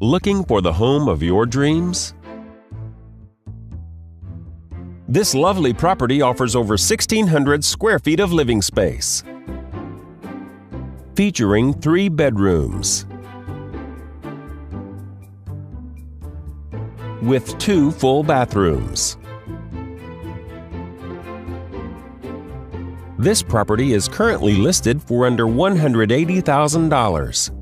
Looking for the home of your dreams? This lovely property offers over 1,600 square feet of living space, featuring 3 bedrooms with 2 full bathrooms. This property is currently listed for under $180,000.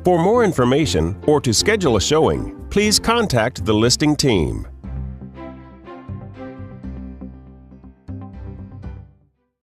For more information or to schedule a showing, please contact the listing team.